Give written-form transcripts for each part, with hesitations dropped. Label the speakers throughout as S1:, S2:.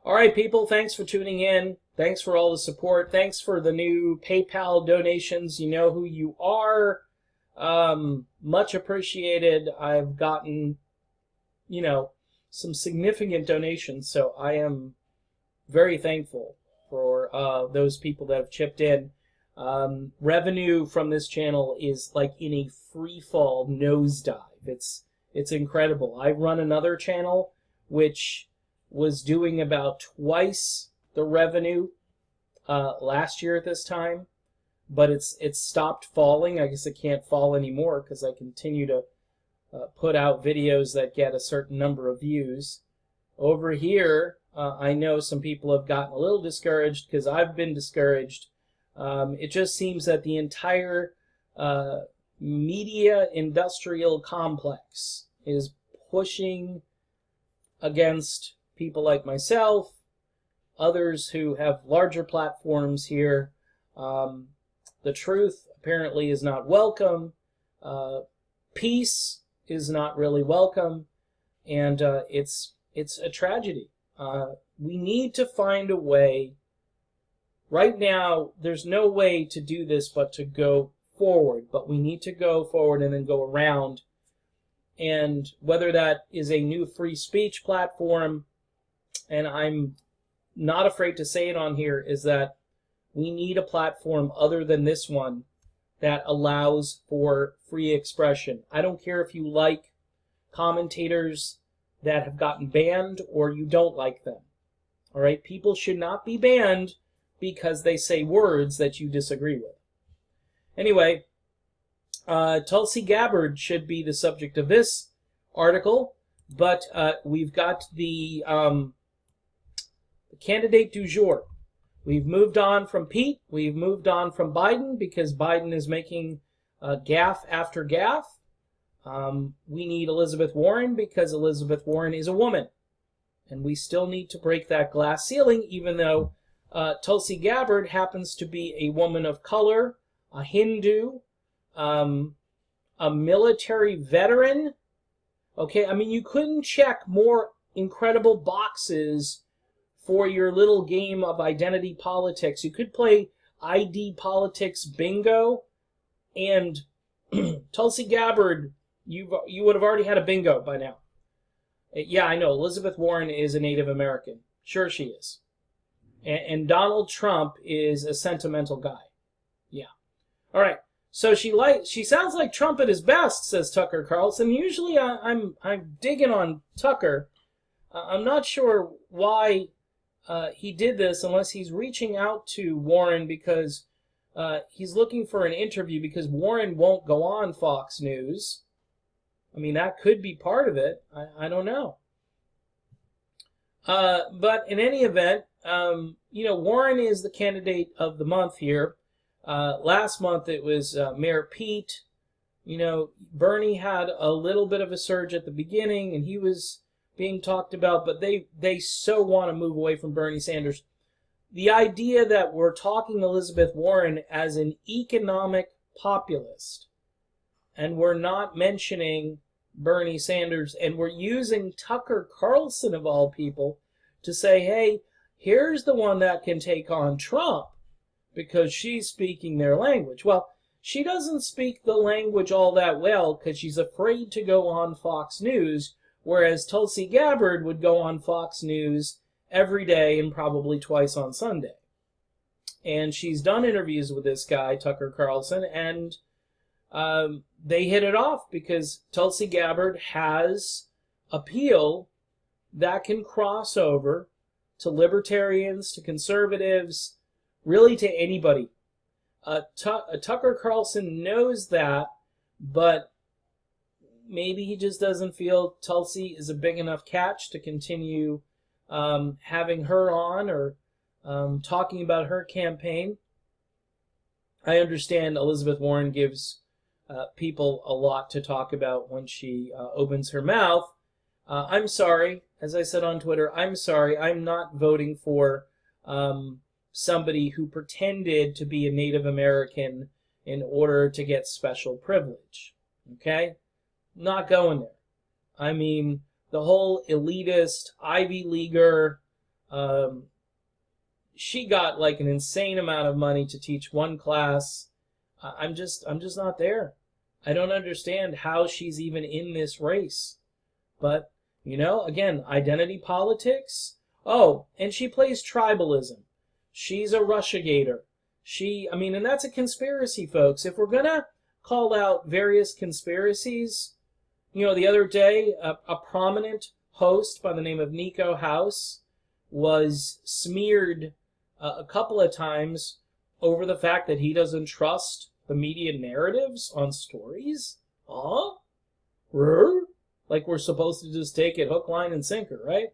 S1: All right, people, thanks for tuning in. Thanks for all the support. Thanks for the new PayPal donations. You know who you are. Much appreciated. I've gotten, some significant donations, so I am very thankful for those people that have chipped in. Revenue from this channel is like in a free fall nosedive. It's incredible. I run another channel which was doing about twice the revenue last year at this time, but it's stopped falling. I guess it can't fall anymore because I continue to put out videos that get a certain number of views. Over here, I know some people have gotten a little discouraged because I've been discouraged. It just seems that the entire media industrial complex is pushing against people like myself, others who have larger platforms here. The truth apparently is not welcome. Peace is not really welcome, and it's a tragedy. We need to find a way. Right now, there's no way to do this but to go forward, but we need to go forward and then go around. And whether that is a new free speech platform, and I'm not afraid to say it on here, is that we need a platform other than this one that allows for free expression. I don't care if you like commentators that have gotten banned or you don't like them. All right? People should not be banned because they say words that you disagree with. Anyway, Tulsi Gabbard should be the subject of this article, but we've got the candidate du jour. We've moved on from Pete. We've moved on from Biden because Biden is making gaffe after gaffe. We need Elizabeth Warren because Elizabeth Warren is a woman. And we still need to break that glass ceiling, even though Tulsi Gabbard happens to be a woman of color, a Hindu, a military veteran. Okay, I mean, you couldn't check more incredible boxes for your little game of identity politics. You could play ID politics bingo, and Tulsi Gabbard, you would have already had a bingo by now. Yeah, I know, Elizabeth Warren is a Native American. Sure she is. And Donald Trump is a sentimental guy. Yeah. All right. So she sounds like Trump at his best, says Tucker Carlson. Usually I'm digging on Tucker. I'm not sure why he did this unless he's reaching out to Warren because he's looking for an interview because Warren won't go on Fox News. I mean, that could be part of it. I don't know. But in any event, Warren is the candidate of the month here. Last month it was Mayor Pete. Bernie had a little bit of a surge at the beginning, and he was being talked about, but they so want to move away from Bernie Sanders. The idea that we're talking Elizabeth Warren as an economic populist, and we're not mentioning Bernie Sanders, and we're using Tucker Carlson, of all people, to say, hey, here's the one that can take on Trump because she's speaking their language. Well, she doesn't speak the language all that well because she's afraid to go on Fox News, whereas Tulsi Gabbard would go on Fox News every day and probably twice on Sunday. And she's done interviews with this guy, Tucker Carlson, and they hit it off because Tulsi Gabbard has appeal that can cross over to libertarians, to conservatives, really to anybody. Tucker Carlson knows that, but maybe he just doesn't feel Tulsi is a big enough catch to continue having her on or talking about her campaign. I understand Elizabeth Warren gives people a lot to talk about when she opens her mouth. I'm sorry, as I said on Twitter, I'm sorry, I'm not voting for somebody who pretended to be a Native American in order to get special privilege. Okay? Not going there. I mean, the whole elitist, Ivy Leaguer, She got like an insane amount of money to teach one class. I'm just not there. I don't understand how she's even in this race. But, again, identity politics. Oh, and she plays tribalism. She's a Russiagator. And that's a conspiracy, folks. If we're going to call out various conspiracies, the other day, a prominent host by the name of Nico House was smeared a couple of times over the fact that he doesn't trust the media narratives on stories. Huh? Like we're supposed to just take it hook, line, and sinker, right?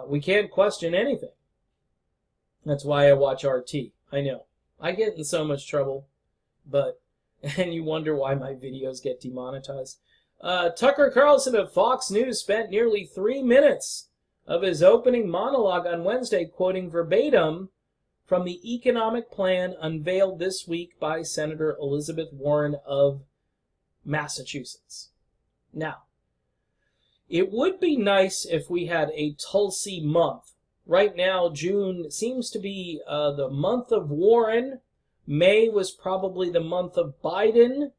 S1: We can't question anything. That's why I watch RT. I know. I get in so much trouble, and you wonder why my videos get demonetized. Tucker Carlson of Fox News spent nearly 3 minutes of his opening monologue on Wednesday quoting verbatim from the economic plan unveiled this week by Senator Elizabeth Warren of Massachusetts. Now, it would be nice if we had a Tulsi month. Right now, June seems to be the month of Warren. May was probably the month of Biden.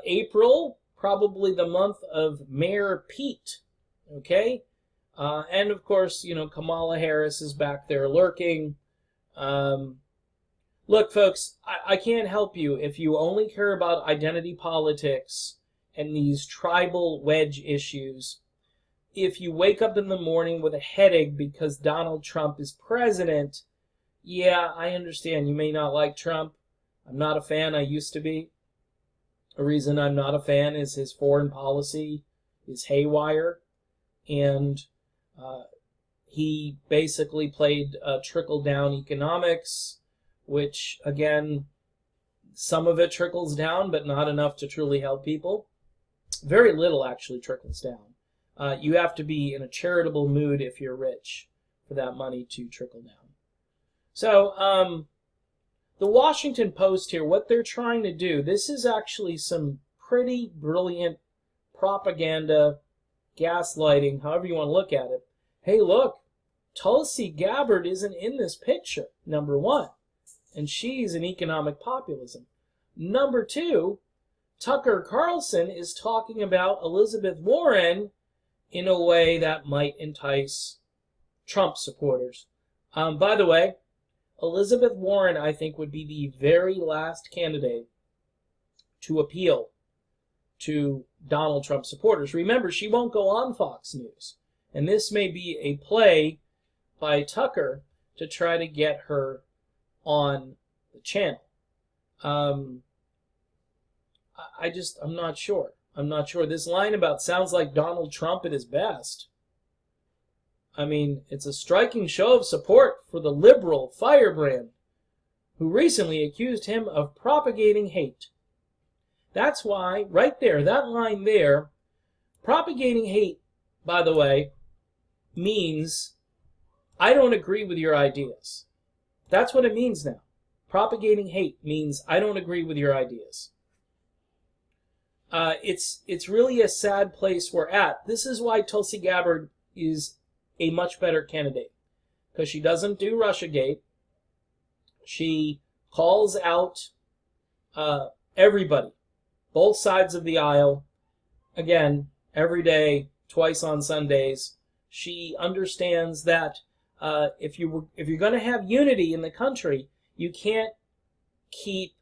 S1: April, probably the month of Mayor Pete. Okay? And of course, Kamala Harris is back there lurking. Look, folks, I can't help you if you only care about identity politics and these tribal wedge issues. If you wake up in the morning with a headache because Donald Trump is president, yeah, I understand. You may not like Trump. I'm not a fan. I used to be. A reason I'm not a fan is his foreign policy is haywire. And he basically played trickle-down economics, which, again, some of it trickles down, but not enough to truly help people. Very little actually trickles down. You have to be in a charitable mood if you're rich for that money to trickle down. So, the Washington Post here, what they're trying to do, this is actually some pretty brilliant propaganda, gaslighting, however you want to look at it. Hey, look, Tulsi Gabbard isn't in this picture, number one, and she's an economic populism. Number two, Tucker Carlson is talking about Elizabeth Warren in a way that might entice Trump supporters. By the way, Elizabeth Warren, I think, would be the very last candidate to appeal to Donald Trump supporters. Remember, she won't go on Fox News. And this may be a play by Tucker to try to get her on the channel. I'm not sure. I'm not sure. This line about sounds like Donald Trump at his best. I mean, it's a striking show of support for the liberal firebrand who recently accused him of propagating hate. That's why, right there, that line there, propagating hate, by the way, means I don't agree with your ideas. That's what it means now. Propagating hate means I don't agree with your ideas. It's really a sad place we're at. This is why Tulsi Gabbard is a much better candidate, because she doesn't do Russiagate. She calls out everybody, both sides of the aisle, again, every day, twice on Sundays. She understands that if you're going to have unity in the country, you can't keep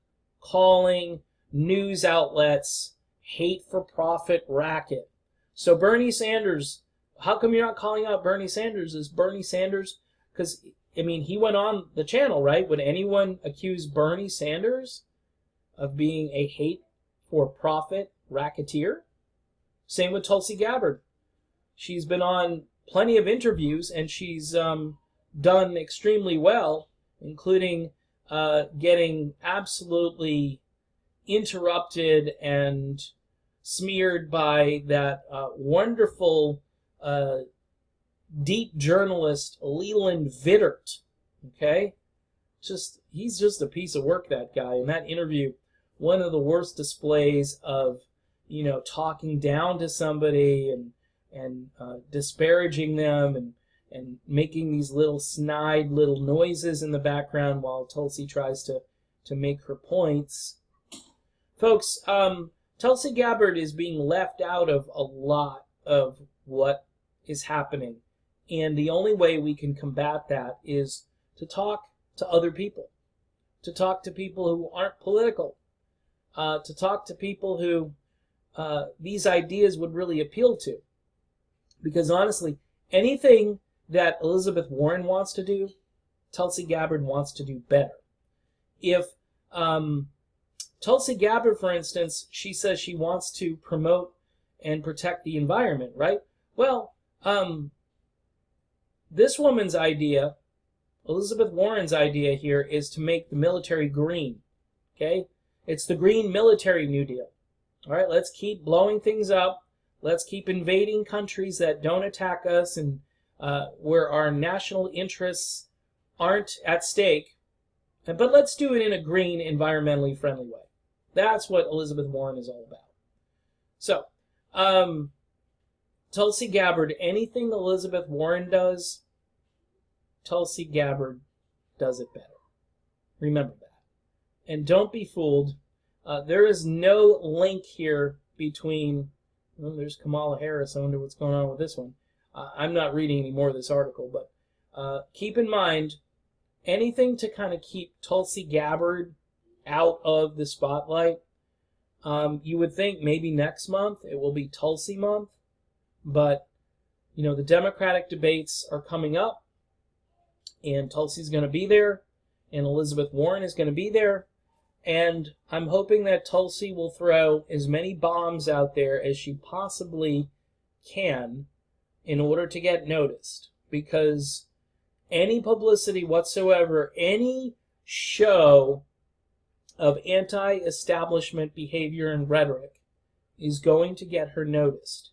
S1: calling news outlets hate-for-profit racket. So Bernie Sanders, how come you're not calling out Bernie Sanders? Is Bernie Sanders, because, he went on the channel, right? Would anyone accuse Bernie Sanders of being a hate-for-profit racketeer? Same with Tulsi Gabbard. She's been on plenty of interviews, and she's done extremely well, including getting absolutely interrupted and smeared by that wonderful deep journalist Leland Vittert. Okay? He's just a piece of work, that guy. In that interview, one of the worst displays of, talking down to somebody and disparaging them and making these little snide little noises in the background while Tulsi tries to make her points. Folks, Tulsi Gabbard is being left out of a lot of what is happening. And the only way we can combat that is to talk to other people, to talk to people who aren't political, to talk to people who these ideas would really appeal to. Because honestly, anything that Elizabeth Warren wants to do, Tulsi Gabbard wants to do better. If Tulsi Gabbard, for instance, she says she wants to promote and protect the environment, right? Well, this woman's idea, Elizabeth Warren's idea here, is to make the military green, okay? It's the green military New Deal. All right, let's keep blowing things up. Let's keep invading countries that don't attack us and where our national interests aren't at stake. But let's do it in a green, environmentally friendly way. That's what Elizabeth Warren is all about. So, Tulsi Gabbard, anything Elizabeth Warren does, Tulsi Gabbard does it better. Remember that. And don't be fooled. There is no link here between... Well, there's Kamala Harris. I wonder what's going on with this one. I'm not reading any more of this article, but keep in mind, anything to kind of keep Tulsi Gabbard out of the spotlight. You would think maybe next month it will be Tulsi month, but you know, the Democratic debates are coming up, and Tulsi's going to be there, and Elizabeth Warren is going to be there, and I'm hoping that Tulsi will throw as many bombs out there as she possibly can in order to get noticed, because any publicity whatsoever, any show of anti-establishment behavior and rhetoric is going to get her noticed.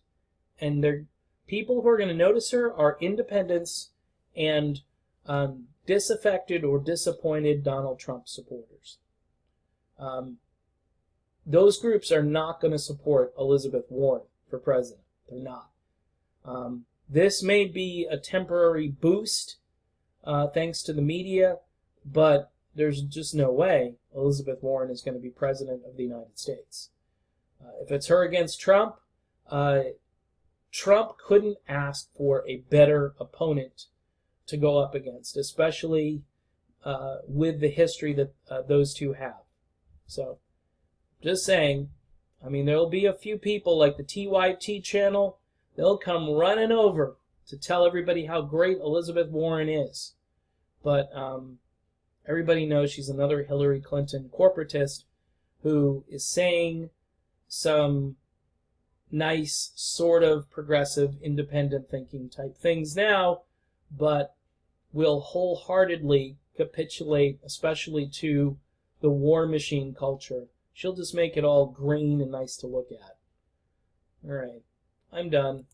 S1: And the people who are going to notice her are independents and disaffected or disappointed Donald Trump supporters. Those groups are not going to support Elizabeth Warren for president. They're not. This may be a temporary boost thanks to the media, but there's just no way Elizabeth Warren is going to be president of the United States. If it's her against Trump, Trump couldn't ask for a better opponent to go up against, especially with the history that those two have. So, just saying, I mean, there'll be a few people like the TYT channel, they'll come running over to tell everybody how great Elizabeth Warren is. But everybody knows she's another Hillary Clinton corporatist who is saying some nice, sort of progressive, independent thinking type things now, but will wholeheartedly capitulate, especially to the war machine culture. She'll just make it all green and nice to look at. All right, I'm done.